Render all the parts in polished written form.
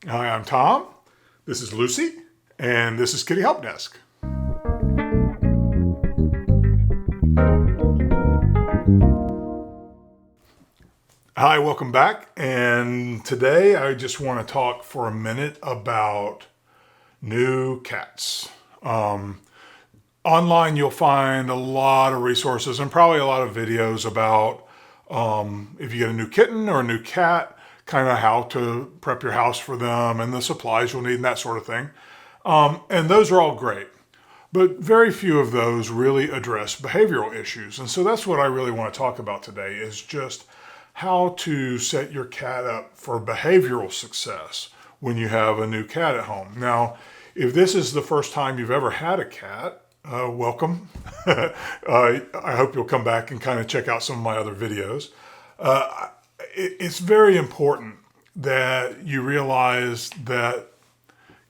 Hi, I'm Tom. This is Lucy, and this is Kitty Help Desk. Hi, welcome back. And today I just want to talk for a minute about new cats. Online, you'll find a lot of resources and probably a lot of videos about if you get a new kitten or a new cat, kind of how to prep your house for them and the supplies you'll need and that sort of thing. And those are all great. But very few of those really address behavioral issues. And so that's what I really want to talk about today is just how to set your cat up for behavioral success when you have a new cat at home. Now, if this is the first time you've ever had a cat, welcome. I hope you'll come back and kind of check out some of my other videos. It's very important that you realize that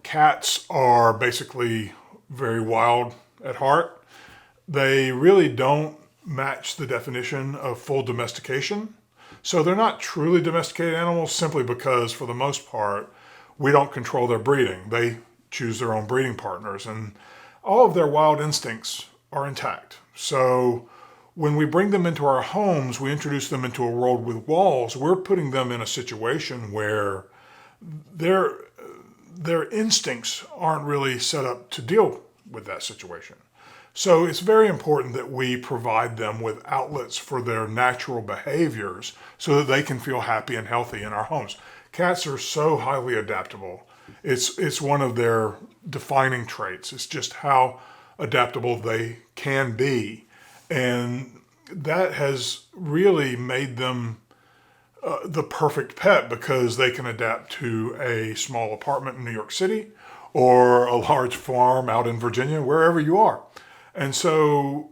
cats are basically very wild at heart. They really don't match the definition of full domestication. So they're not truly domesticated animals simply because, for the most part, we don't control their breeding. They choose their own breeding partners, and all of their wild instincts are intact. So when we bring them into our homes, we introduce them into a world with walls. We're putting them in a situation where their instincts aren't really set up to deal with that situation. So it's very important that we provide them with outlets for their natural behaviors so that they can feel happy and healthy in our homes. Cats are so highly adaptable. It's one of their defining traits. It's just how adaptable they can be. And that has really made them the perfect pet because they can adapt to a small apartment in New York City or a large farm out in Virginia, wherever you are. And so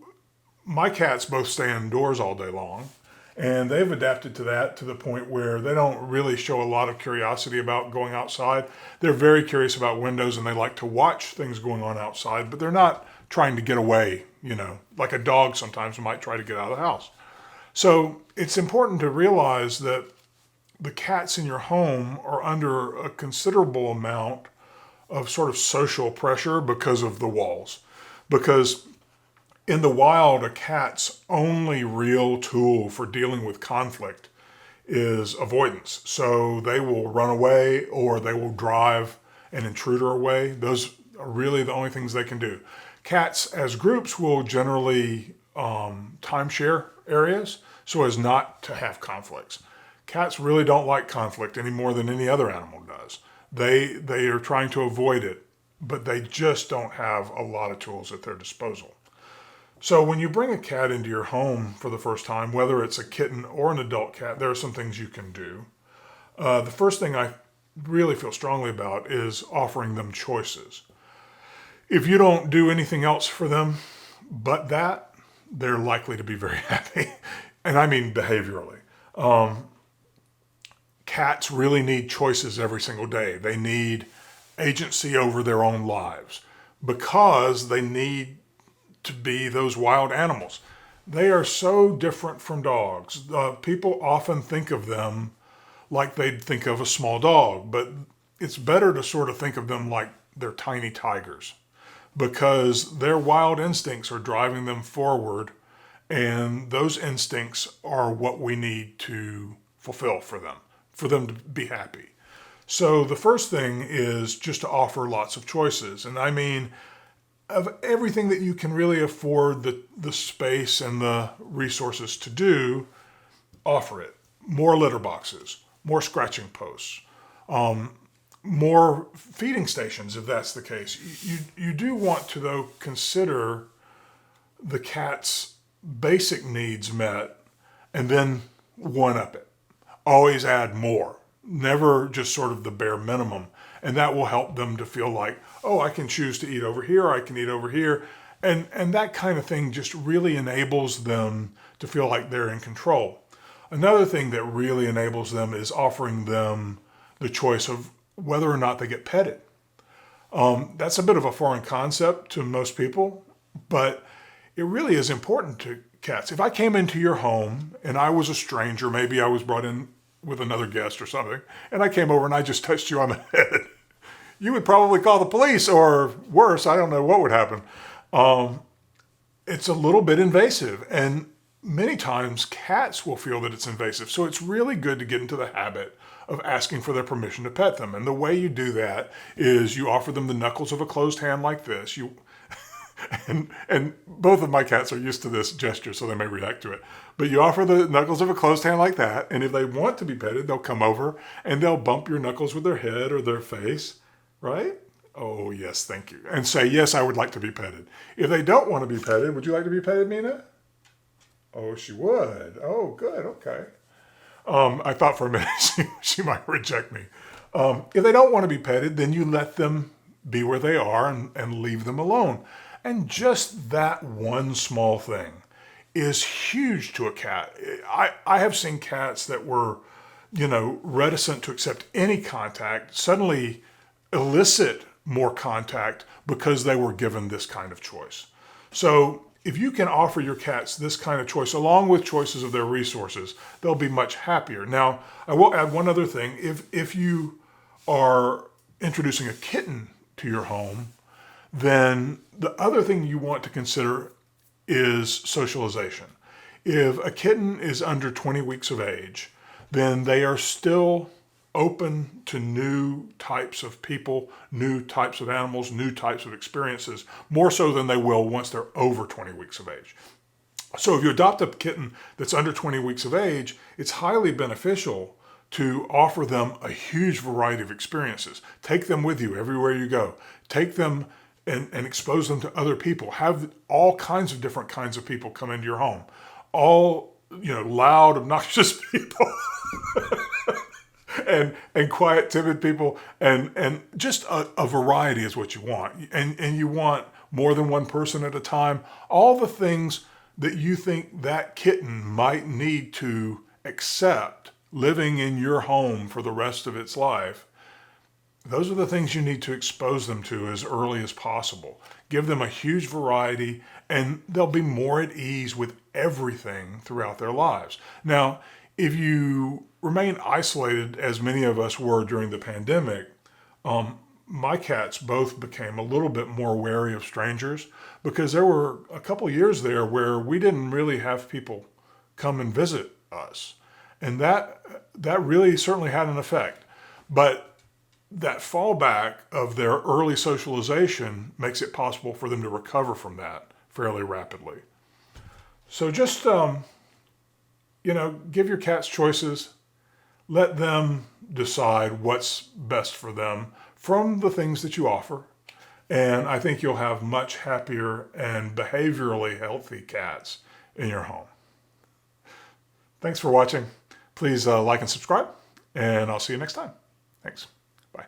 my cats both stay indoors all day long, and they've adapted to that to the point where they don't really show a lot of curiosity about going outside. They're very curious about windows and they like to watch things going on outside, but they're not trying to get away, like a dog sometimes might try to get out of the house. So it's important to realize that the cats in your home are under a considerable amount of sort of social pressure because of the walls. Because in the wild, a cat's only real tool for dealing with conflict is avoidance. So they will run away or they will drive an intruder away. Those are really the only things they can do. Cats as groups will generally timeshare areas so as not to have conflicts. Cats really don't like conflict any more than any other animal does. They are trying to avoid it, but they just don't have a lot of tools at their disposal. So when you bring a cat into your home for the first time, whether it's a kitten or an adult cat, there are some things you can do. The first thing I really feel strongly about is offering them choices. If you don't do anything else for them but that, they're likely to be very happy. And I mean behaviorally. Cats really need choices every single day. They need agency over their own lives because they need to be those wild animals. They are so different from dogs. People often think of them like they'd think of a small dog, but it's better to sort of think of them like they're tiny tigers because their wild instincts are driving them forward, and those instincts are what we need to fulfill for them to be happy. So the first thing is just to offer lots of choices. And I mean, of everything that you can really afford the space and the resources to do, offer it. More litter boxes, more scratching posts, more feeding stations if that's the case. You do want to, though, consider the cat's basic needs met and then one-up it. Always add more. Never just sort of the bare minimum. And that will help them to feel like, oh, I can choose to eat over here, I can eat over here. And that kind of thing just really enables them to feel like they're in control. Another thing that really enables them is offering them the choice of whether or not they get petted. That's a bit of a foreign concept to most people, but it really is important to cats. If I came into your home and I was a stranger, maybe I was brought in with another guest or something, and I came over and I just touched you on the head, you would probably call the police, or worse, I don't know what would happen. It's a little bit invasive, and many times cats will feel that it's invasive. So it's really good to get into the habit of asking for their permission to pet them. And the way you do that is you offer them the knuckles of a closed hand like this. And both of my cats are used to this gesture, so they may react to it. But you offer the knuckles of a closed hand like that, and if they want to be petted, they'll come over and they'll bump your knuckles with their head or their face, right? Oh, yes, thank you. And say, yes, I would like to be petted. If they don't want to be petted, would you like to be petted, Mina? Oh, she would. Oh, good, okay. I thought for a minute she might reject me. If they don't want to be petted, then you let them be where they are and leave them alone. And just that one small thing is huge to a cat. I have seen cats that were, reticent to accept any contact, suddenly elicit more contact because they were given this kind of choice. So if you can offer your cats this kind of choice, along with choices of their resources, they'll be much happier. Now, I will add one other thing. If you are introducing a kitten to your home, then the other thing you want to consider is socialization. If a kitten is under 20 weeks of age, then they are still open to new types of people, new types of animals, new types of experiences, more so than they will once they're over 20 weeks of age. So if you adopt a kitten that's under 20 weeks of age, it's highly beneficial to offer them a huge variety of experiences. Take them with you everywhere you go. Take them and expose them to other people. Have all kinds of different kinds of people come into your home. All, loud, obnoxious people. And quiet, timid people, and just a variety is what you want. And you want more than one person at a time. All the things that you think that kitten might need to accept living in your home for the rest of its life, those are the things you need to expose them to as early as possible. Give them a huge variety, and they'll be more at ease with everything throughout their lives. Now, if you remain isolated, as many of us were during the pandemic, my cats both became a little bit more wary of strangers, because there were a couple years there where we didn't really have people come and visit us. And that really certainly had an effect. But that fallback of their early socialization makes it possible for them to recover from that fairly rapidly. So just, give your cats choices. Let them decide what's best for them from the things that you offer. And I think you'll have much happier and behaviorally healthy cats in your home. Thanks for watching. Please like and subscribe, and I'll see you next time. Thanks. Bye.